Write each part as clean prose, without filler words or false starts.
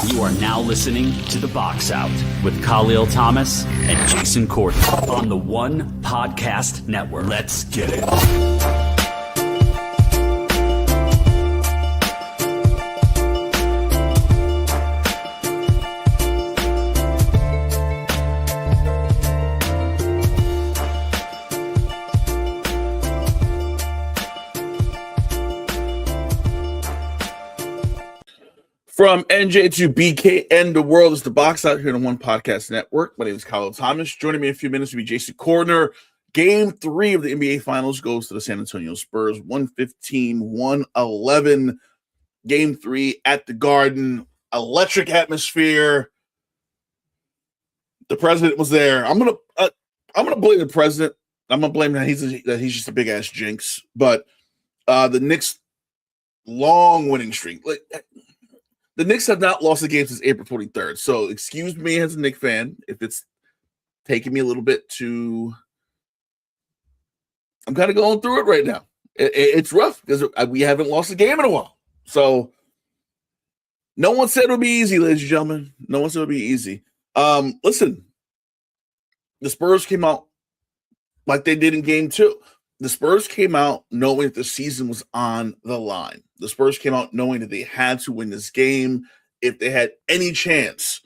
You are now listening to The Box Out with Kahlil Thomas and Jason Kahlil on the One Podcast Network. Let's get it. From NJ to BKN, the world is The Box Out here on the One Podcast Network. My name is Kahlil Thomas. Joining me in a few minutes will be Jason Kahlil. Game 3 of the NBA Finals goes to the San Antonio Spurs, 115-111. Game 3 at the Garden, electric atmosphere. The president was there. I'm gonna blame the president. I'm gonna blame that he's just a big ass jinx. But the Knicks' long winning streak. The Knicks have not lost a game since April 23rd. So excuse me as a Knicks fan if it's taking me a little bit to – I'm kind of going through it right now. It's rough because we haven't lost a game in a while. So no one said it would be easy, ladies and gentlemen. No one said it would be easy. Listen, the Spurs came out like they did in Game 2. The Spurs came out knowing that the season was on the line. The Spurs came out knowing that they had to win this game if they had any chance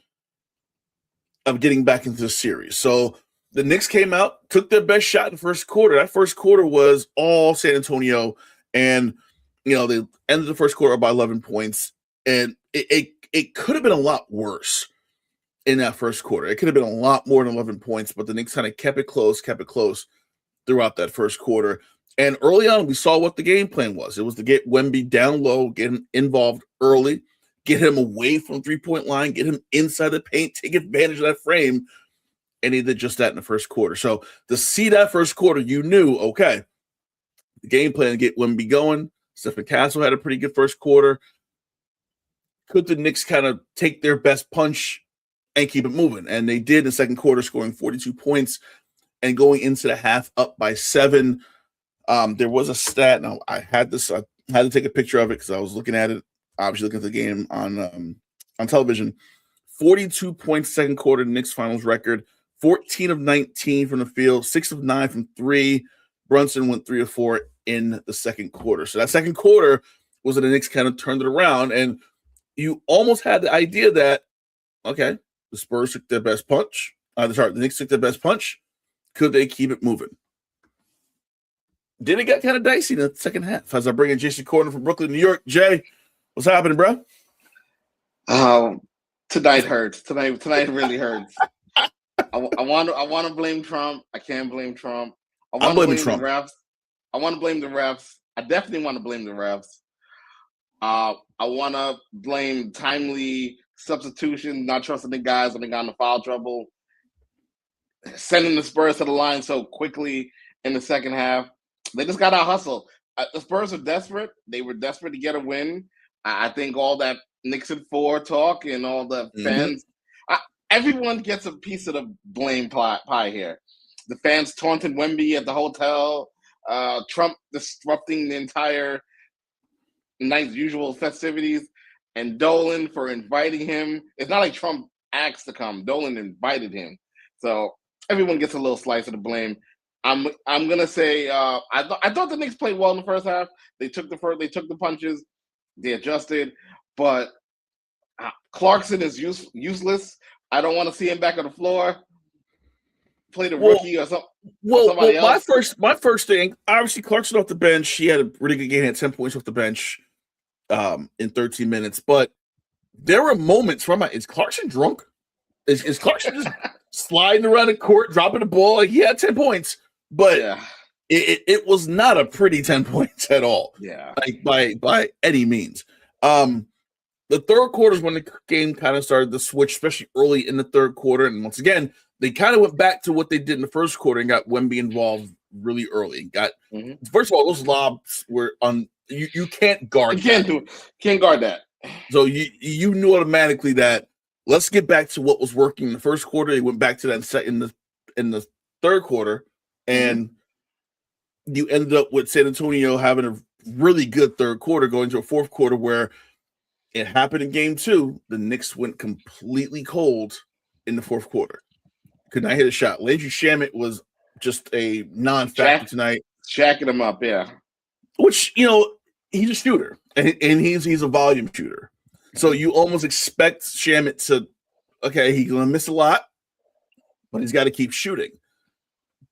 of getting back into the series. So the Knicks came out, took their best shot in the first quarter. That first quarter was all San Antonio, and they ended the first quarter by 11 points. And it could have been a lot worse in that first quarter. It could have been a lot more than 11 points, but the Knicks kind of kept it close throughout that first quarter. And early on, we saw what the game plan was. It was to get Wemby down low, get him involved early, get him away from the three-point line, get him inside the paint, take advantage of that frame. And he did just that in the first quarter. So to see that first quarter, you knew, okay, the game plan to get Wemby going. Stephen Castle had a pretty good first quarter. Could the Knicks kind of take their best punch and keep it moving? And they did in the second quarter, scoring 42 points and going into the half up by 7. There was a stat. Now I had to take a picture of it because I was looking at it, obviously looking at the game on television. 42 points second quarter, Knicks finals record. 14 of 19 from the field, 6 of 9 from 3. Brunson went 3 of 4 in the second quarter. So that second quarter was when the Knicks kind of turned it around, and you almost had the idea that, okay, the Spurs took their best punch. The Knicks took their best punch. Could they keep it moving? Then it got kind of dicey in the second half as I bring in Jason Kahlil from Brooklyn, New York. Jay, what's happening, bro? Tonight hurts. Tonight really hurts. I want to blame Trump. I can't blame Trump. I want to blame Trump. The refs. I want to blame the refs. I definitely want to blame the refs. I want to blame timely substitution, not trusting the guys when they got into foul trouble, sending the Spurs to the line so quickly in the second half. They just got to hustle. The Spurs are desperate. They were desperate to get a win. I think all that Knicks at 4 talk and all the fans, everyone gets a piece of the blame pie here. The fans taunting Wemby at the hotel, Trump disrupting the entire night's usual festivities, and Dolan for inviting him. It's not like Trump asked to come. Dolan invited him. So everyone gets a little slice of the blame. I'm gonna say I thought the Knicks played well in the first half. They took the punches, they adjusted, but Clarkson is useless. I don't want to see him back on the floor. Play the rookie or something. Somebody else. My first thing, obviously Clarkson off the bench. He had a really good game. He had 10 points off the bench in 13 minutes. But there were moments where is Clarkson drunk? Is Clarkson just sliding around the court, dropping the ball? Like, he had 10 points. But it was not a pretty 10 points at all. Yeah. Like by any means. The third quarter is when the game kind of started to switch, especially early in the third quarter. And once again, they kind of went back to what they did in the first quarter and got Wemby involved really early. First of all, those lobs were on. You can't guard. Can't guard that. So you knew automatically that let's get back to what was working in the first quarter. They went back to that in the third quarter, and you ended up with San Antonio having a really good third quarter, going to a fourth quarter where It happened in game 2. The Knicks went completely cold in the fourth quarter. Could not hit a shot. Landry Shamet was just a non-factor tonight. Jacking him up, yeah. Which, he's a shooter, and he's a volume shooter. So you almost expect Shamet to, okay, he's going to miss a lot, but he's got to keep shooting.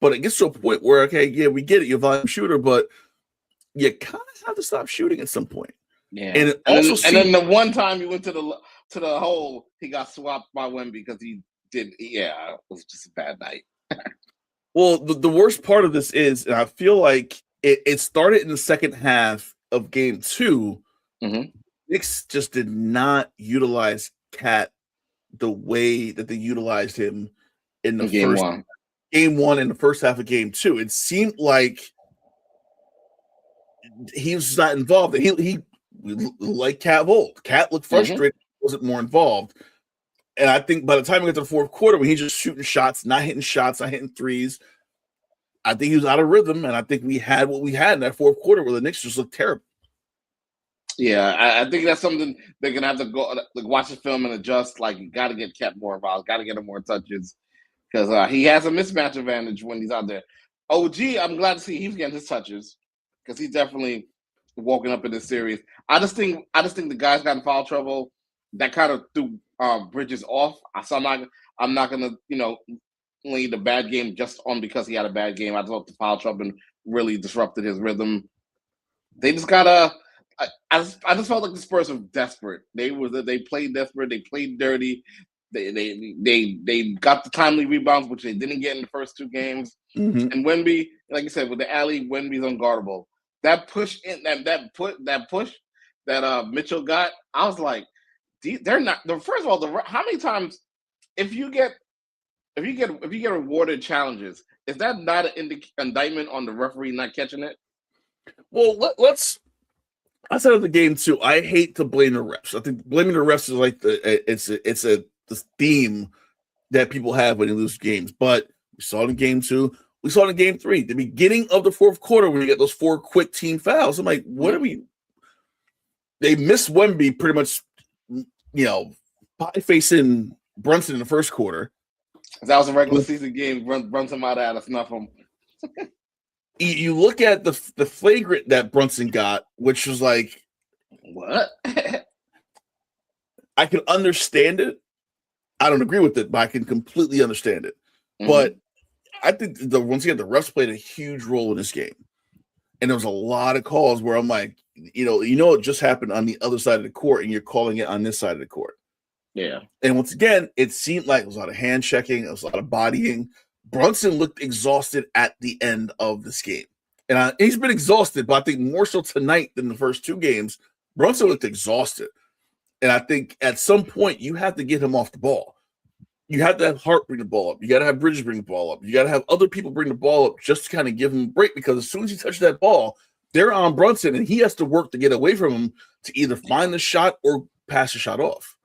But it gets to a point where, okay, yeah, we get it, you're a volume shooter, but you kind of have to stop shooting at some point. Yeah, and then the one time you went to the hole, he got swapped by Wemby because he did. Yeah, it was just a bad night. Well, the worst part of this is, and I feel like it started in the second half of game 2. Mm-hmm. Knicks just did not utilize Cat the way that they utilized him in the game 1 and the first half of game 2. It seemed like he was not involved. He like Cat Volt. Cat looked frustrated, wasn't more involved. And I think by the time we get to the fourth quarter, when he's just shooting shots, not hitting threes, I think he was out of rhythm. And I think we had what we had in that fourth quarter where the Knicks just looked terrible. Yeah, I think that's something they're going to have to go watch the film and adjust. Like, you got to get Cat more involved, got to get him more touches because he has a mismatch advantage when he's out there. OG, I'm glad to see he's getting his touches because he's definitely walking up in this series. I just think the guys got in foul trouble. That kind of threw Bridges off. So I'm not gonna lead the bad game just on because he had a bad game. I just hope the foul trouble really disrupted his rhythm. They just gotta. I just felt like the Spurs were desperate. They played desperate. They played dirty. They got the timely rebounds, which they didn't get in the first 2 games. Mm-hmm. And Wemby, like you said, with the alley, Wemby's unguardable. That push in that push that Mitchell got, I was like, they're not. First of all, how many times if you get rewarded challenges, is that not an indictment on the referee not catching it? Well, let's. I said at the game too. I hate to blame the refs. I think blaming the refs is like it's a theme that people have when they lose games. But we saw it in game 2. We saw it in game 3, the beginning of the fourth quarter when you get those 4 quick team fouls. I'm like, what are we? They missed Wemby pretty much, pie facing Brunson in the first quarter. That was a regular season game. Brunson might have had to snuff him. You look at the flagrant that Brunson got, which was like, what? I can understand it. I don't agree with it, but I can completely understand it. Mm-hmm. But I think once again, the refs played a huge role in this game. And there was a lot of calls where I'm like, it just happened on the other side of the court and you're calling it on this side of the court. Yeah. And once again, it seemed like it was a lot of hand checking, it was a lot of bodying. Brunson looked exhausted at the end of this game. And he's been exhausted, but I think more so tonight than the first 2 games, Brunson looked exhausted. And I think at some point you have to get him off the ball. You have to have Hart bring the ball up. You got to have Bridges bring the ball up. You got to have other people bring the ball up just to kind of give him a break because as soon as he touches that ball, they're on Brunson and he has to work to get away from him to either find the shot or pass the shot off.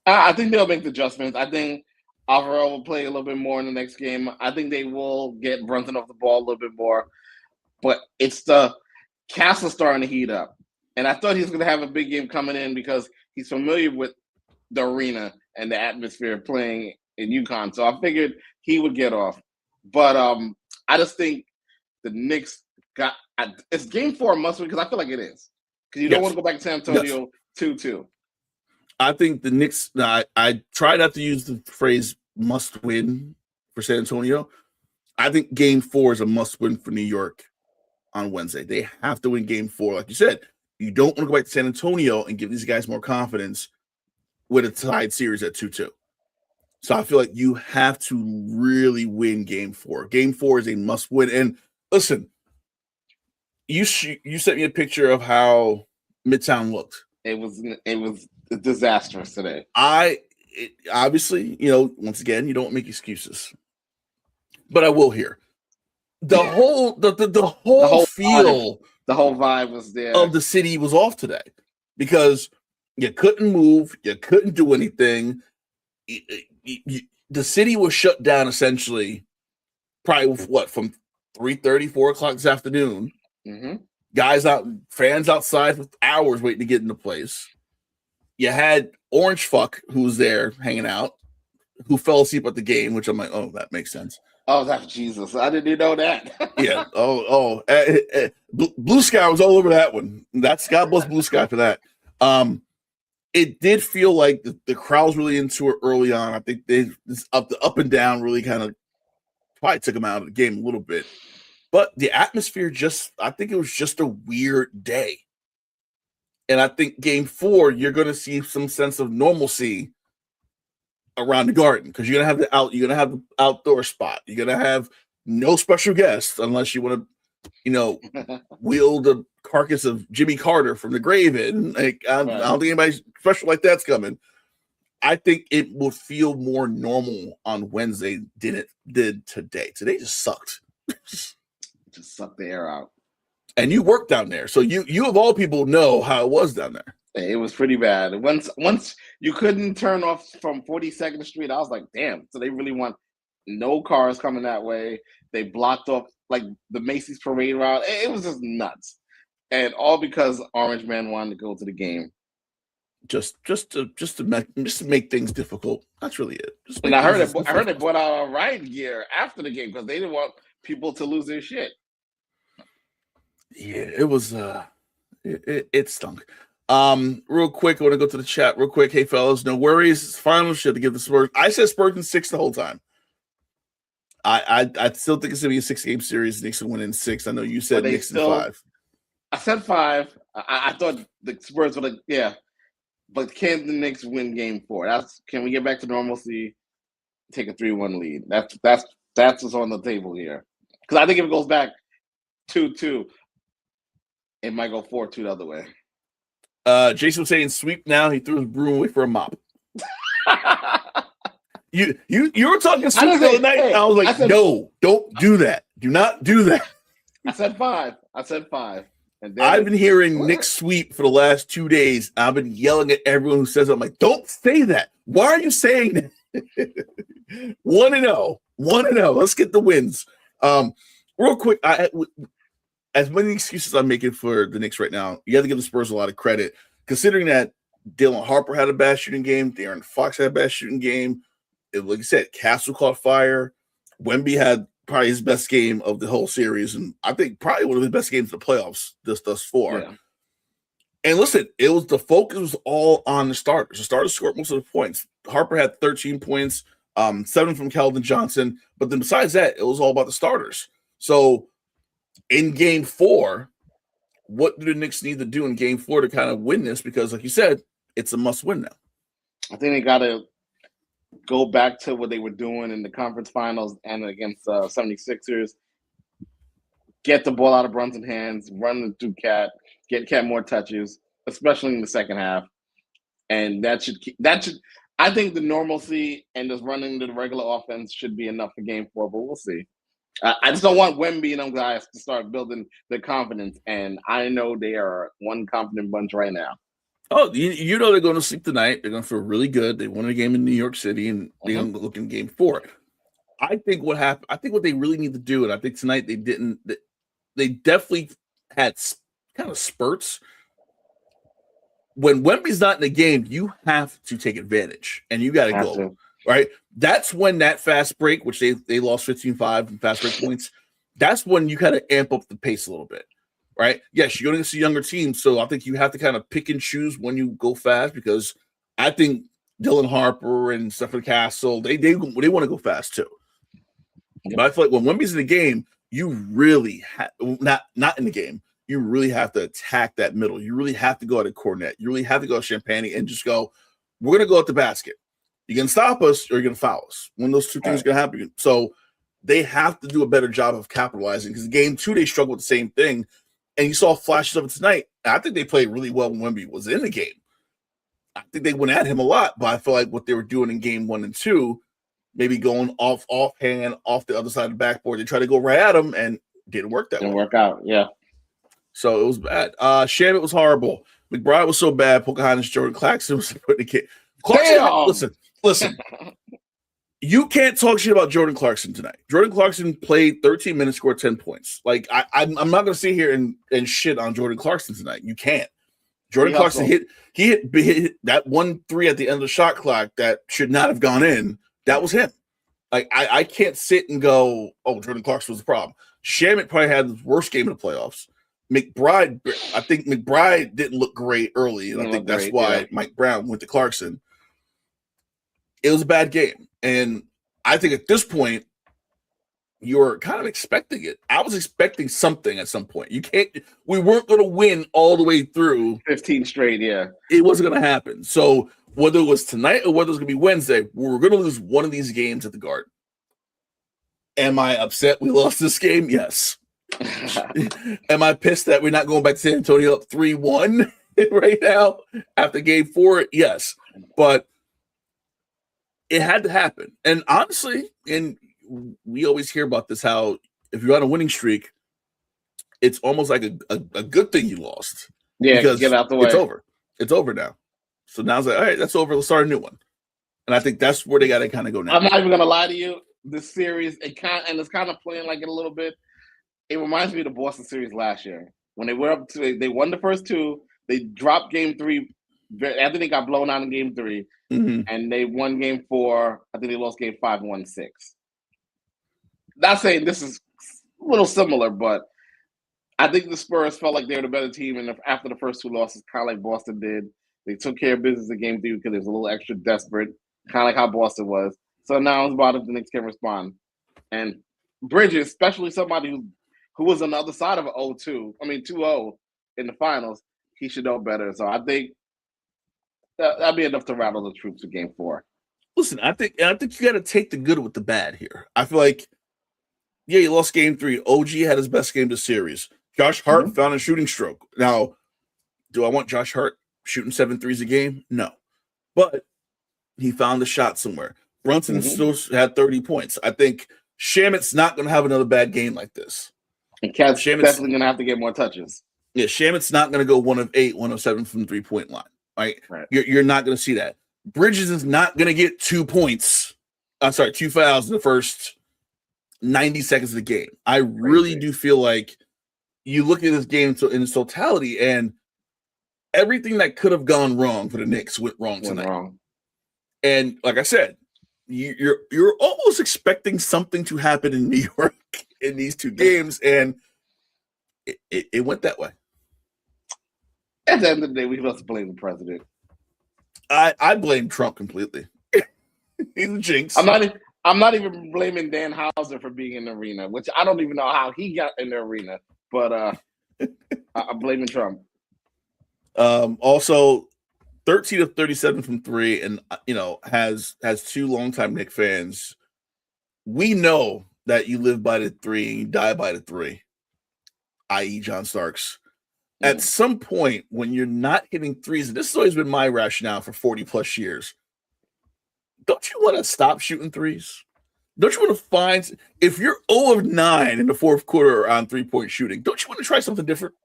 I think they'll make the adjustments. I think Alvaro will play a little bit more in the next game. I think they will get Brunson off the ball a little bit more. But it's the Castle starting to heat up. And I thought he was going to have a big game coming in because he's familiar with the arena and the atmosphere playing in UConn. So I figured he would get off. But I just think the Knicks got – it's game 4 must win because I feel like it is. Because you don't want to go back to San Antonio 2-2. I think the Knicks – I try not to use the phrase must win for San Antonio. I think game 4 is a must win for New York on Wednesday. They have to win game 4. Like you said, you don't want to go back to San Antonio and give these guys more confidence with a tied series at 2-2. So I feel like you have to really win game 4. Game 4 is a must win. And listen, you sent me a picture of how Midtown looked. It was disastrous today. Obviously, once again, you don't make excuses. But I will here. The whole feel, the whole vibe was there of the city was off today because you couldn't move, you couldn't do anything. The city was shut down essentially, probably from 3:30, 4 o'clock this afternoon. Mm-hmm. Fans outside for hours waiting to get into place. you had Orange Fuck who was there hanging out, who fell asleep at the game, which I'm like, oh, that makes sense. Oh, that's Jesus. I didn't even know that. Yeah. Blue Sky was all over that one. That's God bless Blue Sky for that. It did feel like the crowd was really into it early on. I think the up and down really kind of probably took them out of the game a little bit. But the atmosphere I think it was just a weird day. And I think game 4, you're going to see some sense of normalcy around the Garden because you're going to have the outdoor spot. You're going to have no special guests unless you want to, wheel the carcass of Jimmy Carter from the grave in. Like, I don't think anybody special like that's coming. I think it will feel more normal on Wednesday than it did today. Today just sucked. Just sucked the air out. And you work down there, so you of all people know how it was down there. It was pretty bad. Once you couldn't turn off from 42nd Street, I was like, damn. So they really want no cars coming that way. They blocked off like the Macy's parade route. It was just nuts, and all because Orange Man wanted to go to the game. Just to make things difficult. That's really it. And I heard they brought out a riot gear after the game because they didn't want people to lose their shit. Yeah, it was it stunk. Real quick, I want to go to the chat real quick. Hey fellas, no worries. Final shit to give the Spurs. I said Spurs in 6 the whole time. I still think it's gonna be a 6-game series. Knicks will win in 6. I know you said Knicks in 5. I said 5. I thought the Spurs would have, but can the Knicks win game 4? Can we get back to normalcy? Take a 3-1 lead. That's what's on the table here. Because I think if it goes back 2-2. It might go 4-2 the other way. Jason was saying sweep now. He threw his broom away for a mop. you were talking sweep the other night. Hey, I was like, no, don't do that. Do not do that. I said 5. And I've been hearing Knicks sweep for the last 2 days. I've been yelling at everyone who says it. I'm like, don't say that. Why are you saying that? 1-0. Let's get the wins. Real quick, as many excuses I'm making for the Knicks right now, you have to give the Spurs a lot of credit, considering that Dylan Harper had a bad shooting game, De'Aaron Fox had a bad shooting game. Like you said, Castle caught fire. Wemby had probably his best game of the whole series, and I think probably one of his best games in the playoffs thus far. Yeah. And listen, the focus was all on the starters. The starters scored most of the points. Harper had 13 points, 7 from Keldon Johnson, but then besides that, it was all about the starters. So in game 4, what do the Knicks need to do in game 4 to kind of win this? Because like you said, it's a must win now. I think they got to go back to what they were doing in the conference finals and against 76ers. Get the ball out of Brunson's hands, run through Cat, get Cat more touches, especially in the second half. And that should I think the normalcy and just running the regular offense should be enough for game 4, but we'll see. I just don't want Wemby and them guys to start building their confidence, and I know they are one confident bunch right now. Oh, you know they're going to sleep tonight. They're going to feel really good. They won a game in New York City, and they're going to look in game 4. I think what happened. I think what they really need to do, and I think tonight they didn't. They definitely had kind of spurts. When Wemby's not in the game, you have to take advantage, and you got to go. Right? That's when that fast break, which they lost 15-5 in fast break points, that's when you kind of amp up the pace a little bit, right? Yes, you're going to see younger teams, so I think you have to kind of pick and choose when you go fast because I think Dylan Harper and Stephen Castle, they want to go fast too. But I feel like when Wemby's in the game, you really not in the game, you really have to attack that middle. You really have to go at a Cornet. You really have to go at Champagny and just go, we're going to go at the basket. You're going to stop us or you're going to foul us. One of those two things is going to happen. So they have to do a better job of capitalizing because game 2, they struggled with the same thing. And you saw flashes of it tonight. I think they played really well when Wemby was in the game. I think they went at him a lot, but I feel like what they were doing in game 1 and 2, maybe going offhand, off the other side of the backboard, they tried to go right at him and didn't work that way. Didn't work out, yeah. So it was bad. Shamit was horrible. McBride was so bad. Pocahontas, Jordan Clarkson was putting the kid. Clarkson, listen. You can't talk shit about Jordan Clarkson tonight. Jordan Clarkson played 13 minutes, scored 10 points. Like I'm not going to sit here and shit on Jordan Clarkson tonight. You can't. Jordan Clarkson hit that 1-3 at the end of the shot clock that should not have gone in. That was him. Like, I can't sit and go, oh, Jordan Clarkson was the problem. Shamet probably had the worst game of the playoffs. I think McBride didn't look great early, and I think that's why Mike Brown went to Clarkson. It was a bad game. And I think at this point, you're kind of expecting it. I was expecting something at some point. We weren't going to win all the way through 15 straight. Yeah, it wasn't going to happen. So whether it was tonight or whether it was going to be Wednesday, we were going to lose one of these games at the Garden. Am I upset we lost this game? Yes. Am I pissed that we're not going back to San Antonio up 3-1 right now after game 4? Yes. But it had to happen. And honestly, we always hear about this, how if you're on a winning streak, it's almost like a good thing you lost. Yeah, because get out the way. It's over. It's over now. So now it's like, all right, that's over. Let's start a new one. And I think that's where they got to kind of go now. I'm not even going to lie to you. This series, it's kind of playing like it a little bit. It reminds me of the Boston series last year when they were they won the first 2. They dropped game 3. Anthony got blown out in game 3, and they won game 4. I think they lost game 5 and 1-6. Not saying this is a little similar, but I think the Spurs felt like they were the better team, and after the first 2 losses, kind of like Boston did, they took care of business in game 3 because they was a little extra desperate, kind of like how Boston was. So now it's about if the Knicks can respond. And Bridges, especially somebody who was on the other side of an 2-0 in the finals, he should know better. So I think that'd be enough to rattle the troops in game 4. Listen, I think you got to take the good with the bad here. I feel like, yeah, you lost game 3. OG had his best game of the series. Josh Hart found a shooting stroke. Now, do I want Josh Hart shooting 7 threes a game? No. But he found the shot somewhere. Brunson still had 30 points. I think Shamet's not going to have another bad game like this. And Cat's definitely going to have to get more touches. Yeah, Shamet's not going to go 1 of 8, 1 of 7 from the 3-point line. Right? You're not going to see that. Bridges is not going to get 2 points. 2 fouls in the first 90 seconds of the game. I really do feel like you look at this game in its totality, and everything that could have gone wrong for the Knicks went wrong tonight. And like I said, you're almost expecting something to happen in New York in these 2 games, and it went that way. At the end of the day, we must blame the president. I blame Trump completely. He's a jinx. I'm not even blaming Dan Houser for being in the arena, which I don't even know how he got in the arena, but I'm blaming Trump. Also, 13 of 37 from 3, and has 2 longtime Knicks fans. We know that you live by the 3 and you die by the 3, i.e. John Starks. At some point, when you're not hitting threes, and this has always been my rationale for 40 plus years, don't you want to stop shooting threes? Don't you want to find, if you're 0 of 9 in the 4th quarter on 3-point shooting, don't you want to try something different?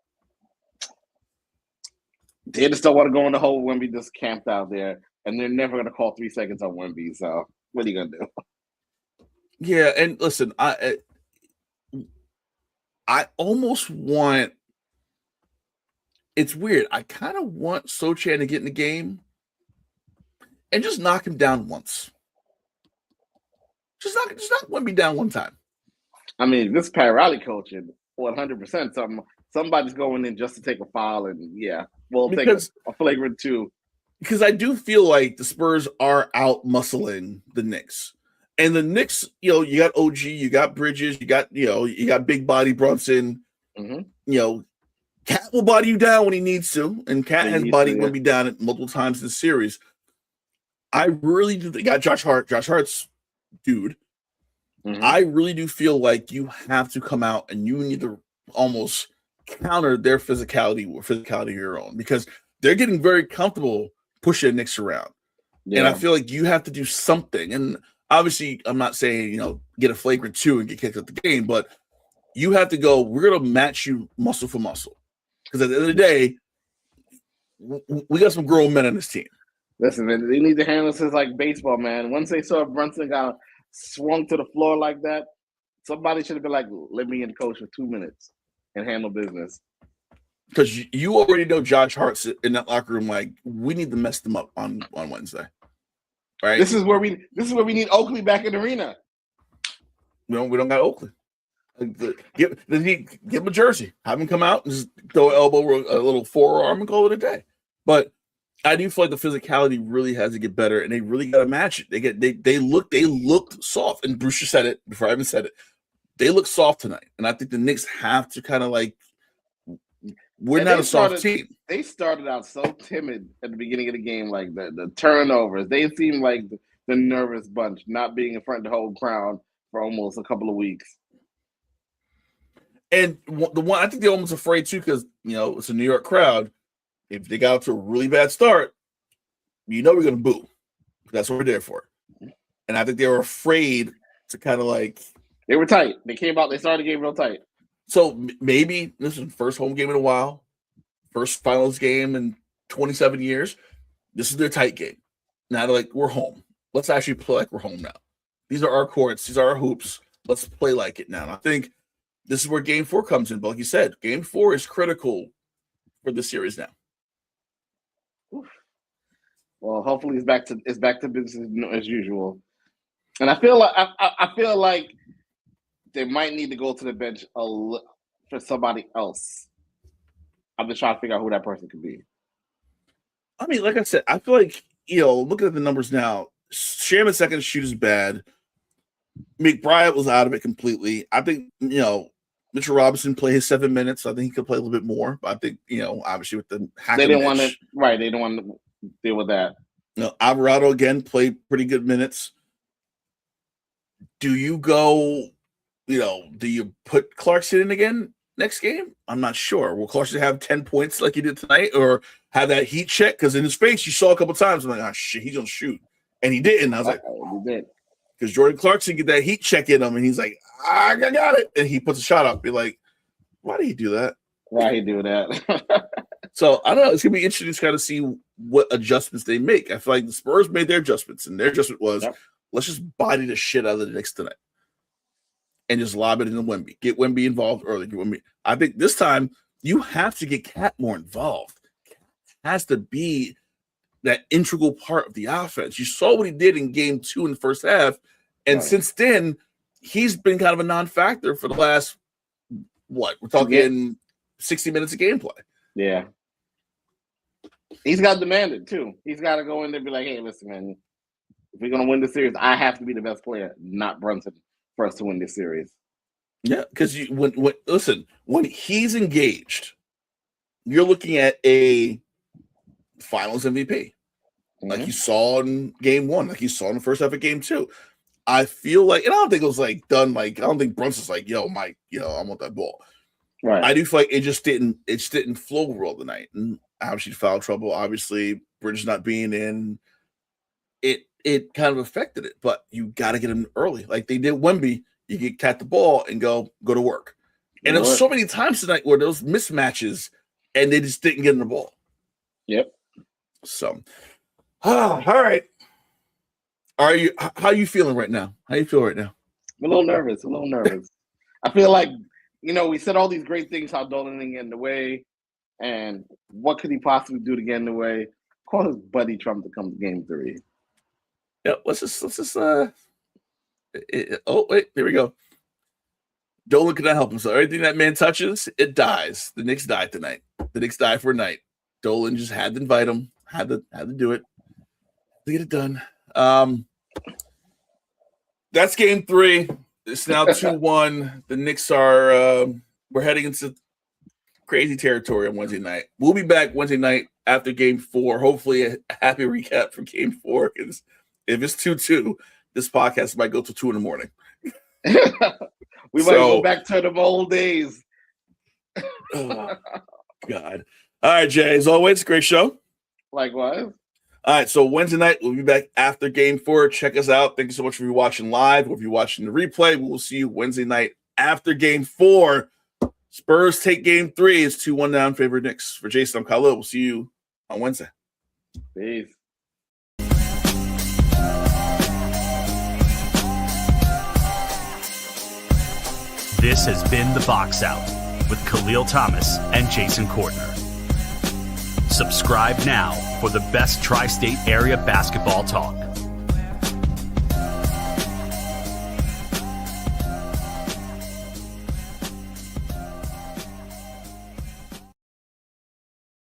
They just don't want to go in the hole. Wemby just camped out there, and they're never going to call 3 seconds on Wemby. So what are you going to do? Yeah, and listen, I almost want. It's weird. I kind of want Sochan to get in the game and just knock him down once. Just knock Wemby down one time. I mean, this Pat Riley coaching 100%. Somebody's going in just to take a foul, and take a flagrant 2. Because I do feel like the Spurs are out muscling the Knicks, and the Knicks, you got OG, you got Bridges, you got big body Brunson, Cat will body you down when he needs to, and Cat has bodied Wemby down at multiple times in the series. I really do. They got Josh Hart. Josh Hart's dude. I really do feel like you have to come out and you need to almost counter their physicality or physicality of your own, because they're getting very comfortable pushing the Knicks around. Yeah. And I feel like you have to do something. And obviously, I'm not saying, get a flagrant 2 and get kicked out the game, but you have to go, we're going to match you muscle for muscle. Because at the end of the day, we got some grown men on this team. Listen, man, they need to handle this like baseball, man. Once they saw Brunson got swung to the floor like that, somebody should have been like, let me in the coach for 2 minutes and handle business. because you already know Josh Hart's in that locker room. Like, we need to mess them up on Wednesday, right? This is where we need Oakley back in the arena. We don't got Oakley. Give him a jersey. Have him come out and just throw an elbow, a little forearm, and call it a day. But I do feel like the physicality really has to get better, and they really got to match it. They looked soft, and Bruce just said it before I even said it. They look soft tonight, and I think the Knicks have to kind of like. We're not a soft team. They started out so timid at the beginning of the game, like the turnovers. They seemed like the nervous bunch, not being in front of the whole crowd for almost a couple of weeks. And the one I think they're almost afraid too, because it's a New York crowd. If they got off to a really bad start, we're going to boo. That's what we're there for. And I think they were afraid to kind of like. They were tight. They came out. They started the game real tight. So maybe this is first home game in a while, first finals game in 27 years. This is their tight game. Now they're like, we're home. Let's actually play like we're home now. These are our courts. These are our hoops. Let's play like it now. And I think this is where Game 4 comes in. But like you said, Game 4 is critical for the series now. Oof. Well, hopefully it's back to business as usual. And I feel like they might need to go to the bench for somebody else. I'm just trying to figure out who that person could be. I mean, like I said, I feel like, looking at the numbers now, Shaman's second shoot is bad. McBride was out of it completely. I think, Mitchell Robinson played his 7 minutes. I think he could play a little bit more. But I think, obviously with the hack, they didn't want to. Right, they didn't want to deal with that. Alvarado again played pretty good minutes. Do you go? Do you put Clarkson in again next game? I'm not sure. Will Clarkson have 10 points like he did tonight, or have that heat check? Because in his face, you saw a couple times. I'm like, oh shit, he's gonna shoot, and he didn't. I was like, he did. Because Jordan Clarkson get that heat check in him, and he's like, I got it, and he puts a shot up. Be like, why did he do that? Why he do that? So I don't know. It's gonna be interesting to kind of see what adjustments they make. I feel like the Spurs made their adjustments, and their adjustment was, let's just body the shit out of the Knicks tonight. And just lob it into Wemby. Get Wemby involved early. I think this time you have to get Cat more involved. Cat has to be that integral part of the offense. You saw what he did in Game 2 in the first half, and since then he's been kind of a non-factor for the last we're talking 60 minutes of gameplay. Yeah, he's got demanded too. He's got to go in there and be like, "Hey, listen, man, if we're gonna win the series, I have to be the best player, not Brunson." For us to win this series. Yeah, because when he's engaged, you're looking at a finals MVP. Like you saw in Game 1, like you saw in the first half of Game 2. I feel like, and I don't think it was like done, like I don't think Brunson's like, yo, Mike, I want that ball. Right. I do feel like it just didn't flow well tonight. And obviously foul trouble, obviously Bridges not being in. It kind of affected it, but you got to get him early. Like they did Wemby, you get Cat the ball and go to work. And there was so many times tonight where those mismatches and they just didn't get in the ball. Yep. So, all right. How are you feeling right now? How you feel right now? I'm a little nervous. I feel like, we said all these great things, how Dolan didn't get in the way, and what could he possibly do to get in the way? Call his buddy Trump to come to Game 3. Yeah, let's just oh wait, here we go. Dolan cannot help himself. Everything that man touches, it dies. The Knicks died tonight. The Knicks died for a night. Dolan just had to invite him, had to do it. To get it done. That's Game 3. It's now 2-1. The Knicks are we're heading into crazy territory on Wednesday night. We'll be back Wednesday night after Game 4. Hopefully a happy recap for Game 4. Because if it's 2-2, this podcast might go to 2 in the morning. We might go back to the old days. Oh, God. All right, Jay. As always, great show. Likewise. All right, so Wednesday night, we'll be back after Game 4. Check us out. Thank you so much for watching live or if you're watching the replay. We will see you Wednesday night after Game 4. Spurs take Game 3. It's 2-1 down, favorite Knicks. For Jason, I'm Kahlil. We'll see you on Wednesday. Peace. This has been The Box Out. with Kahlil Thomas and Jason Kortner. Subscribe now for the best tri-state area basketball talk.